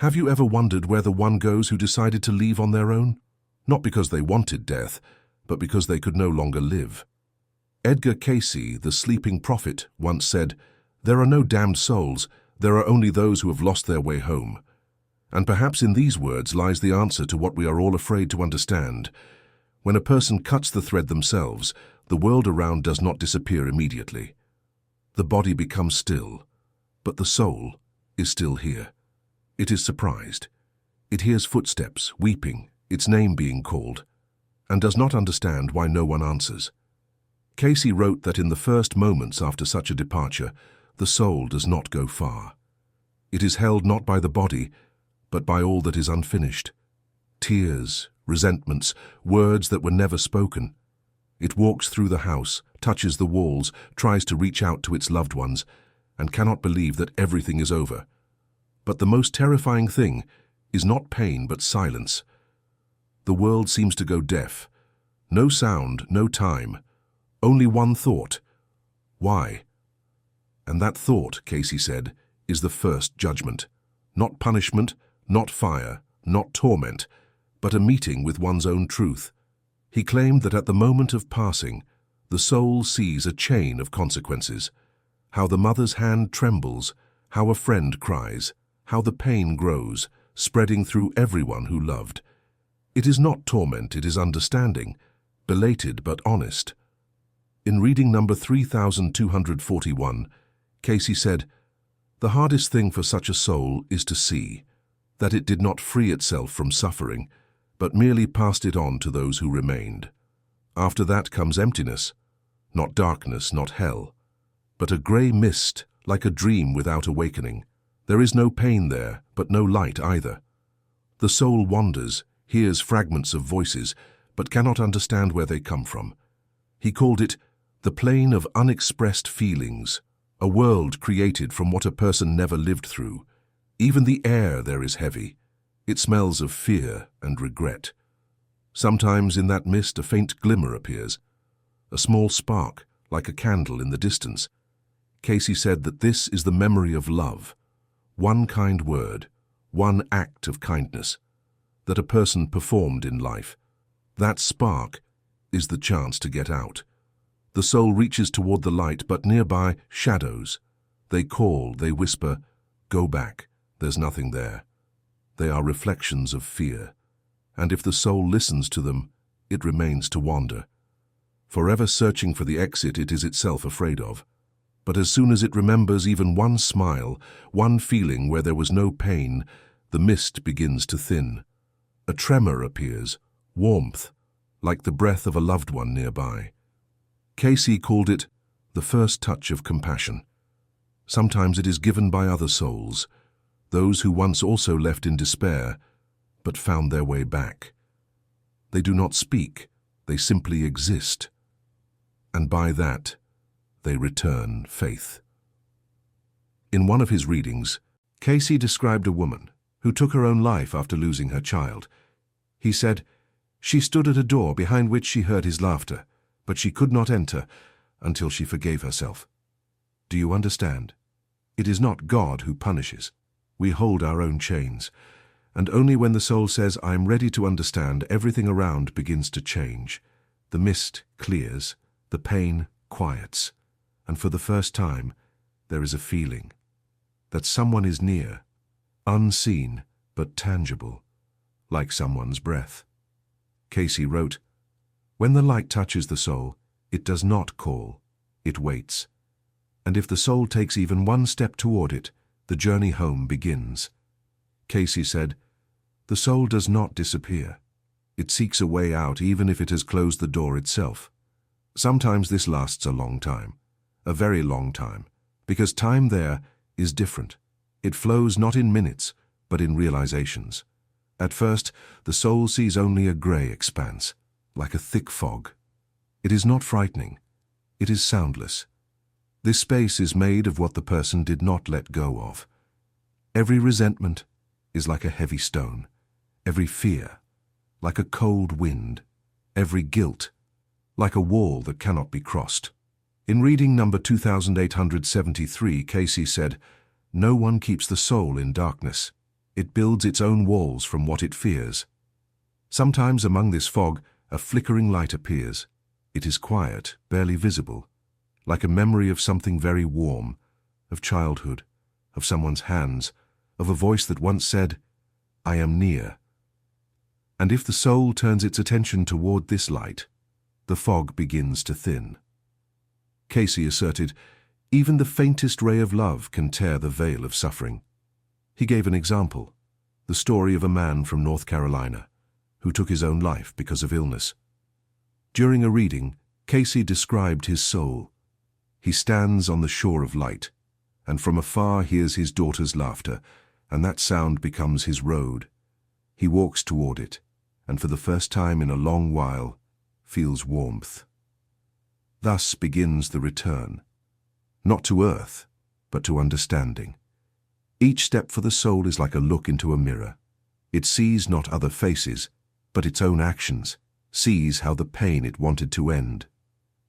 Have you ever wondered where the one goes who decided to leave on their own? Not because they wanted death, but because they could no longer live. Edgar Cayce, the sleeping prophet, once said, "There are no damned souls, there are only those who have lost their way home." And perhaps in these words lies the answer to what we are all afraid to understand. When a person cuts the thread themselves, the world around does not disappear immediately. The body becomes still, but the soul is still here. It is surprised. It hears footsteps, weeping, its name being called, and does not understand why no one answers. Cayce wrote that in the first moments after such a departure, the soul does not go far. It is held not by the body, but by all that is unfinished. Tears, resentments, words that were never spoken. It walks through the house, touches the walls, tries to reach out to its loved ones, and cannot believe that everything is over. But the most terrifying thing is not pain but silence. The world seems to go deaf. No sound, no time. Only one thought. Why? And that thought, Cayce said, is the first judgment. Not punishment, not fire, not torment, but a meeting with one's own truth. He claimed that at the moment of passing, the soul sees a chain of consequences. How the mother's hand trembles, how a friend cries, how the pain grows, spreading through everyone who loved. It is not torment, it is understanding, belated but honest. In reading number 3241, Cayce said, "The hardest thing for such a soul is to see that it did not free itself from suffering, but merely passed it on to those who remained. After that comes emptiness, not darkness, not hell, but a grey mist, like a dream without awakening. There is no pain there, but no light either. The soul wanders, hears fragments of voices, but cannot understand where they come from." He called it the plane of unexpressed feelings, a world created from what a person never lived through. Even the air there is heavy. It smells of fear and regret. Sometimes in that mist a faint glimmer appears, a small spark, like a candle in the distance. Cayce said that this is the memory of love, one kind word, one act of kindness, that a person performed in life. That spark is the chance to get out. The soul reaches toward the light, but nearby, shadows. They call, they whisper, "Go back, there's nothing there." They are reflections of fear, and if the soul listens to them, it remains to wander, forever searching for the exit it is itself afraid of. But as soon as it remembers even one smile, one feeling where there was no pain, the mist begins to thin. A tremor appears, warmth, like the breath of a loved one nearby. Cayce called it the first touch of compassion. Sometimes it is given by other souls, those who once also left in despair, but found their way back. They do not speak, they simply exist. And by that, they return faith. In one of his readings, Cayce described a woman who took her own life after losing her child. He said, "She stood at a door behind which she heard his laughter, but she could not enter until she forgave herself." Do you understand? It is not God who punishes. We hold our own chains. And only when the soul says, "I am ready to understand," everything around begins to change. The mist clears, the pain quiets, and for the first time, there is a feeling that someone is near, unseen but tangible, like someone's breath. Cayce wrote, "When the light touches the soul, it does not call, it waits. And if the soul takes even one step toward it, the journey home begins." Cayce said, "The soul does not disappear. It seeks a way out even if it has closed the door itself. Sometimes this lasts a long time, a very long time, because time there is different. It flows not in minutes, but in realizations. At first, the soul sees only a grey expanse, like a thick fog. It is not frightening. It is soundless. This space is made of what the person did not let go of. Every resentment is like a heavy stone, every fear like a cold wind, every guilt like a wall that cannot be crossed." In reading number 2873, Cayce said, "No one keeps the soul in darkness. It builds its own walls from what it fears. Sometimes among this fog, a flickering light appears. It is quiet, barely visible, like a memory of something very warm, of childhood, of someone's hands, of a voice that once said, "I am near." And if the soul turns its attention toward this light, the fog begins to thin. Cayce asserted, even the faintest ray of love can tear the veil of suffering. He gave an example, the story of a man from North Carolina who took his own life because of illness. During a reading, Cayce described his soul. He stands on the shore of light, and from afar hears his daughter's laughter, and that sound becomes his road. He walks toward it, and for the first time in a long while, feels warmth. Thus begins the return, not to earth, but to understanding. Each step for the soul is like a look into a mirror. It sees not other faces, but its own actions, sees how the pain it wanted to end,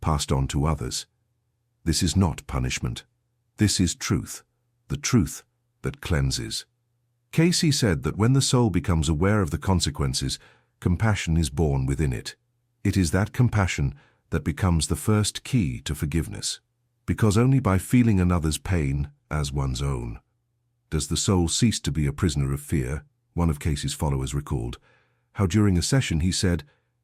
passed on to others. This is not punishment. This is truth, the truth that cleanses. Cayce said that when the soul becomes aware of the consequences, compassion is born within it. It is that compassion that becomes the first key to forgiveness, because only by feeling another's pain as one's own does the soul cease to be a prisoner of fear. One of Cayce's followers recalled how during a session he said,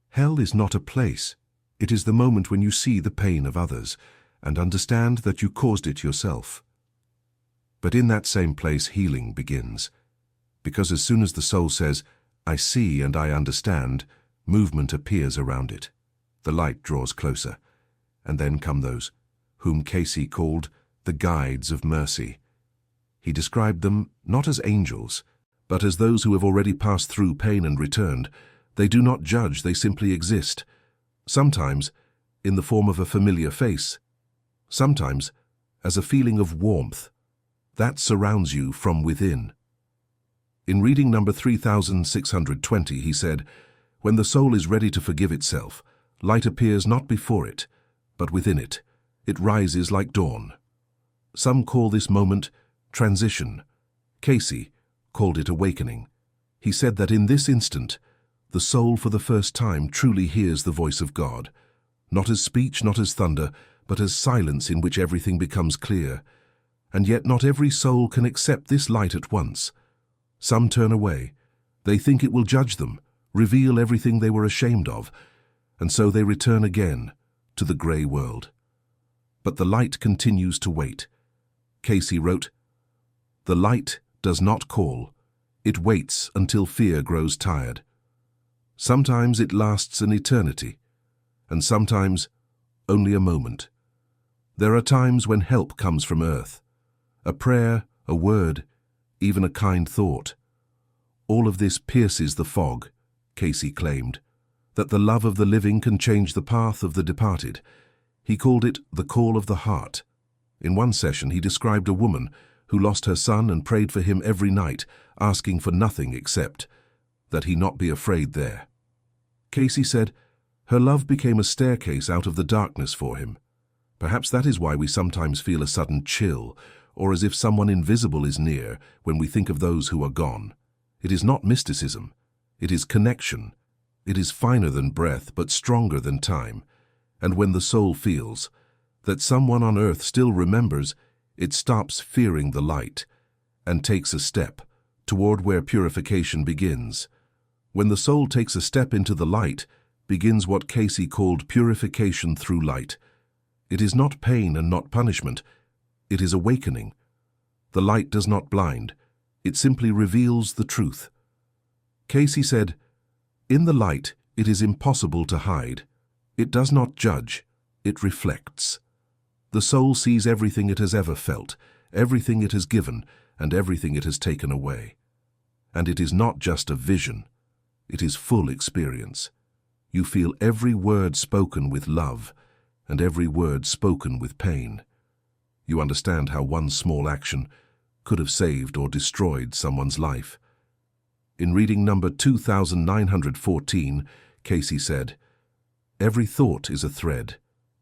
"Hell is not a place. It is the moment when you see the pain of others and understand that you caused it yourself." But in that same place healing begins, because as soon as the soul says, "I see and I understand," movement appears around it. The light draws closer, and then come those whom Cayce called the guides of mercy. He described them not as angels, but as those who have already passed through pain and returned. They do not judge, they simply exist. Sometimes in the form of a familiar face, sometimes as a feeling of warmth that surrounds you from within. In reading number 3620, he said, "When the soul is ready to forgive itself, light appears not before it, but within it. It rises like dawn." Some call this moment transition. Cayce called it awakening. He said that in this instant, the soul for the first time truly hears the voice of God, not as speech, not as thunder, but as silence in which everything becomes clear. And yet not every soul can accept this light at once. Some turn away. They think it will judge them, reveal everything they were ashamed of, and so they return again to the grey world. But the light continues to wait. Cayce wrote, "The light does not call. It waits until fear grows tired. Sometimes it lasts an eternity, and sometimes only a moment. There are times when help comes from earth, a prayer, a word, even a kind thought. All of this pierces the fog," Cayce claimed, that the love of the living can change the path of the departed. He called it the call of the heart. In one session, he described a woman who lost her son and prayed for him every night, asking for nothing except that he not be afraid there. Cayce said, her love became a staircase out of the darkness for him. Perhaps that is why we sometimes feel a sudden chill, or as if someone invisible is near when we think of those who are gone. It is not mysticism. It is connection. It is finer than breath, but stronger than time. And when the soul feels that someone on earth still remembers, it stops fearing the light and takes a step toward where purification begins. When the soul takes a step into the light, begins what Cayce called purification through light. It is not pain and not punishment. It is awakening. The light does not blind. It simply reveals the truth. Cayce said, "In the light, it is impossible to hide. It does not judge. It reflects. The soul sees everything it has ever felt, everything it has given, and everything it has taken away. And it is not just a vision. It is full experience. You feel every word spoken with love, and every word spoken with pain. You understand how one small action could have saved or destroyed someone's life." In reading number 2914, Cayce said, "Every thought is a thread,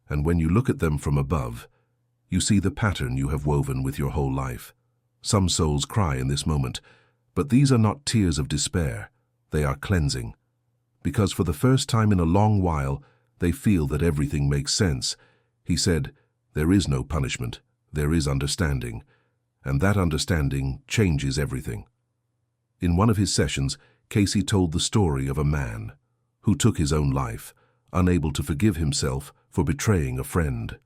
and when you look at them from above, you see the pattern you have woven with your whole life. Some souls cry in this moment, But these are not tears of despair, they are cleansing. Because for the first time in a long while, they feel that everything makes sense. He said, "There is no punishment, there is understanding, and that understanding changes everything." In one of his sessions, Cayce told the story of a man who took his own life, unable to forgive himself for betraying a friend.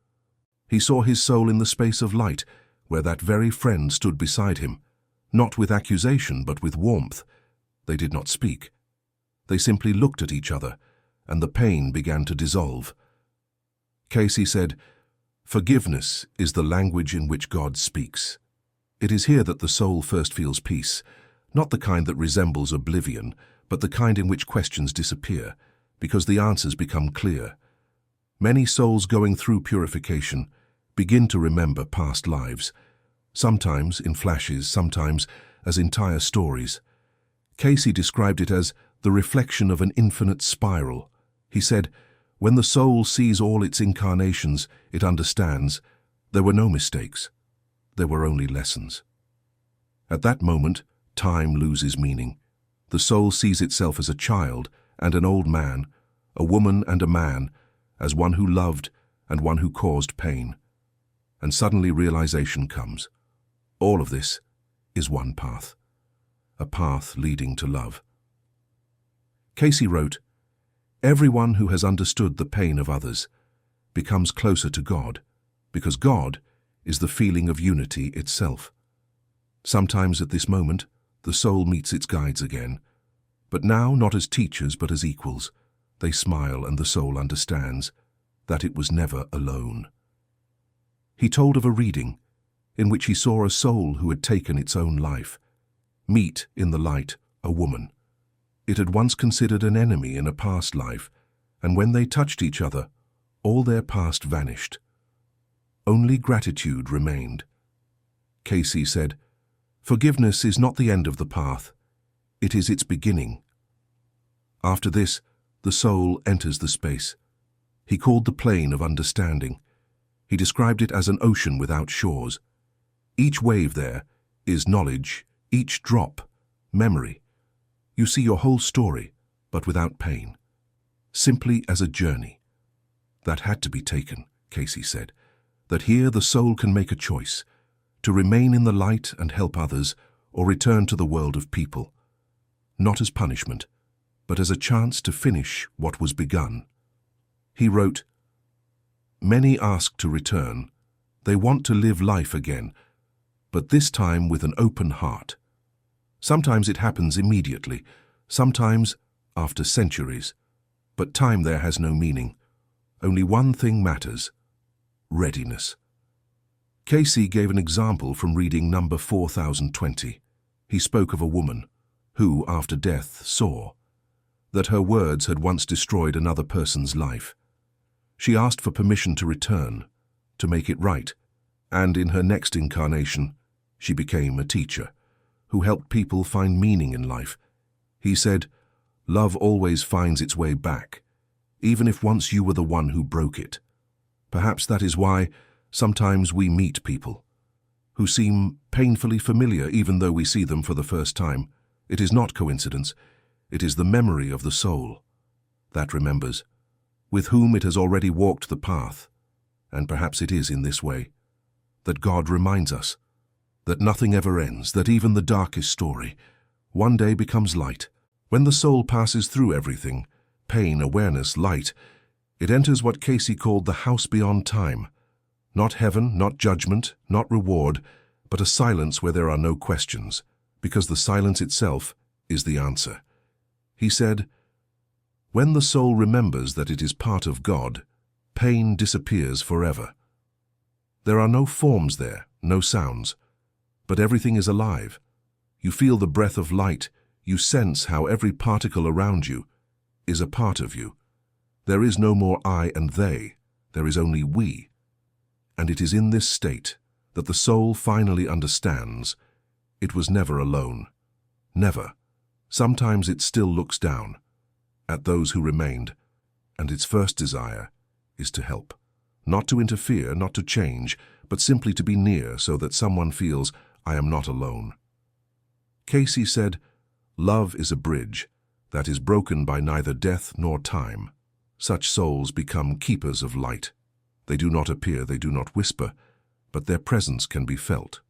He saw his soul in the space of light, where that very friend stood beside him, not with accusation but with warmth. They did not speak. They simply looked at each other, and the pain began to dissolve. Cayce said, "Forgiveness is the language in which God speaks. It is here that the soul first feels peace, not the kind that resembles oblivion, but the kind in which questions disappear, because the answers become clear. Many souls going through purification begin to remember past lives, sometimes in flashes, sometimes as entire stories. Cayce described it as the reflection of an infinite spiral. He said, when the soul sees all its incarnations, it understands there were no mistakes, there were only lessons. At that moment, time loses meaning. The soul sees itself as a child and an old man, a woman and a man, as one who loved and one who caused pain. And suddenly realization comes. All of this is one path, a path leading to love. Cayce wrote, "Everyone who has understood the pain of others becomes closer to God, because God is the feeling of unity itself. Sometimes at this moment, the soul meets its guides again, but now not as teachers but as equals. They smile and the soul understands that it was never alone." He told of a reading in which he saw a soul who had taken its own life meet in the light a woman. It had once considered an enemy in a past life, and when they touched each other, all their past vanished. Only gratitude remained. Cayce said, "Forgiveness is not the end of the path, it is its beginning." After this, the soul enters the space. He called the plane of understanding. He described it as an ocean without shores. Each wave there is knowledge, each drop, memory. You see your whole story, but without pain. Simply as a journey. That had to be taken, Cayce said. That here the soul can make a choice, to remain in the light and help others, or return to the world of people. Not as punishment, but as a chance to finish what was begun. He wrote, "Many ask to return. They want to live life again, but this time with an open heart. Sometimes it happens immediately, sometimes after centuries, but time there has no meaning. Only one thing matters: readiness." Cayce gave an example from reading number 4020. He spoke of a woman who, after death, saw that her words had once destroyed another person's life. She asked for permission to return, to make it right, and in her next incarnation, she became a teacher who helped people find meaning in life. He said, "Love always finds its way back, even if once you were the one who broke it." Perhaps that is why sometimes we meet people who seem painfully familiar even though we see them for the first time. It is not coincidence. It is the memory of the soul that remembers, with whom it has already walked the path. And perhaps it is in this way that God reminds us that nothing ever ends, that even the darkest story one day becomes light. When the soul passes through everything, pain, awareness, light, it enters what Cayce called the house beyond time. Not heaven, not judgment, not reward, but a silence where there are no questions, because the silence itself is the answer. He said, "When the soul remembers that it is part of God, pain disappears forever. There are no forms there, no sounds, but everything is alive. You feel the breath of light, you sense how every particle around you is a part of you. There is no more I and they, there is only we. And it is in this state that the soul finally understands it was never alone. Never. Sometimes it still looks down at those who remained, and its first desire is to help. Not to interfere, not to change, but simply to be near so that someone feels, I am not alone." Cayce said, "Love is a bridge that is broken by neither death nor time. Such souls become keepers of light. They do not appear, they do not whisper, but their presence can be felt.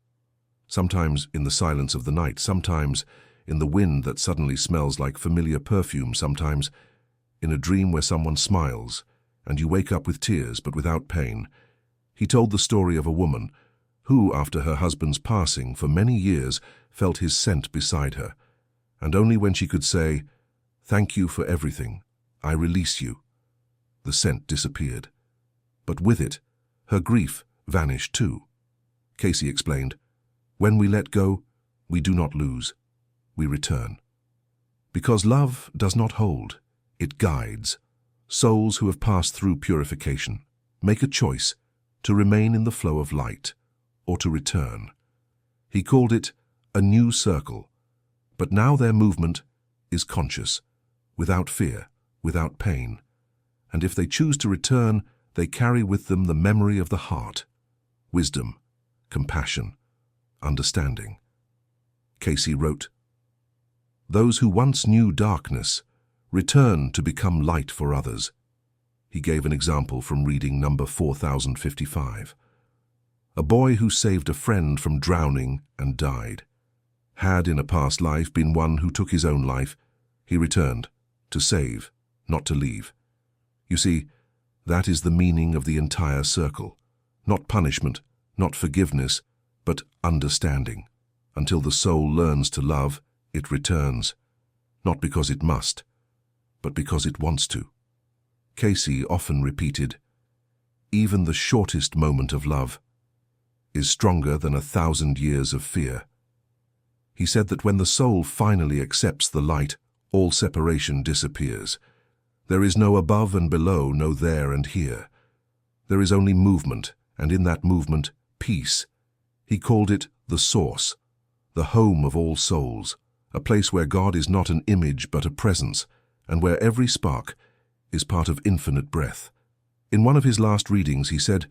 Sometimes in the silence of the night, sometimes in the wind that suddenly smells like familiar perfume, sometimes in a dream where someone smiles and you wake up with tears but without pain." He told the story of a woman who, after her husband's passing for many years, felt his scent beside her, and only when she could say, "Thank you for everything, I release you," the scent disappeared. But with it, her grief vanished too. Cayce explained, "When we let go, we do not lose, we return. Because love does not hold, it guides. Souls who have passed through purification make a choice to remain in the flow of light or to return." He called it a new circle, but now their movement is conscious, without fear, without pain. And if they choose to return, they carry with them the memory of the heart, wisdom, compassion, understanding. Cayce wrote, "Those who once knew darkness return to become light for others." He gave an example from reading number 4055. A boy who saved a friend from drowning and died had in a past life been one who took his own life. He returned to save, not to leave. You see, that is the meaning of the entire circle. Not punishment, not forgiveness, but understanding. Until the soul learns to love, it returns, not because it must, but because it wants to. Cayce often repeated, "Even the shortest moment of love is stronger than 1,000 years of fear." He said that when the soul finally accepts the light, all separation disappears. There is no above and below, no there and here. There is only movement, and in that movement, peace. He called it the source, the home of all souls, a place where God is not an image but a presence, and where every spark is part of infinite breath. In one of his last readings, he said,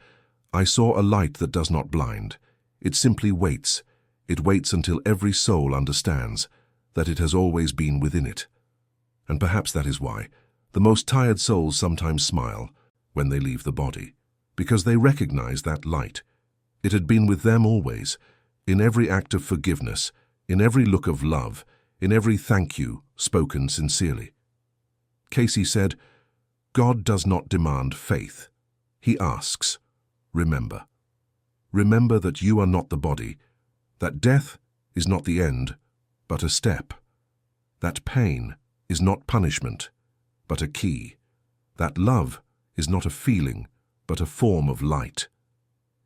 "I saw a light that does not blind. It simply waits. It waits until every soul understands that it has always been within it." And perhaps that is why the most tired souls sometimes smile when they leave the body, because they recognize that light. It had been with them always, in every act of forgiveness, in every look of love, in every thank you spoken sincerely. Cayce said, "God does not demand faith. He asks, remember. Remember that you are not the body, that death is not the end, but a step, that pain is not punishment, but a key, that love is not a feeling, but a form of light,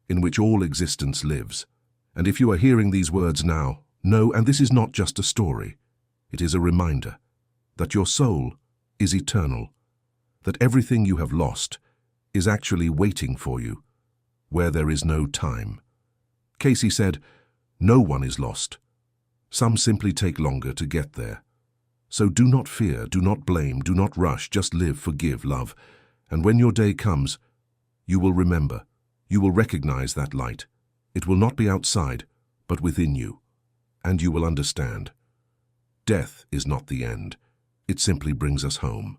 in which all existence lives." And if you are hearing these words now, know, and this is not just a story, it is a reminder, that your soul is eternal, that everything you have lost is actually waiting for you, where there is no time. Cayce said, "No one is lost. Some simply take longer to get there. So do not fear, do not blame, do not rush, just live, forgive, love. And when your day comes, you will remember, you will recognize that light. It will not be outside, but within you. And you will understand. Death is not the end. It simply brings us home."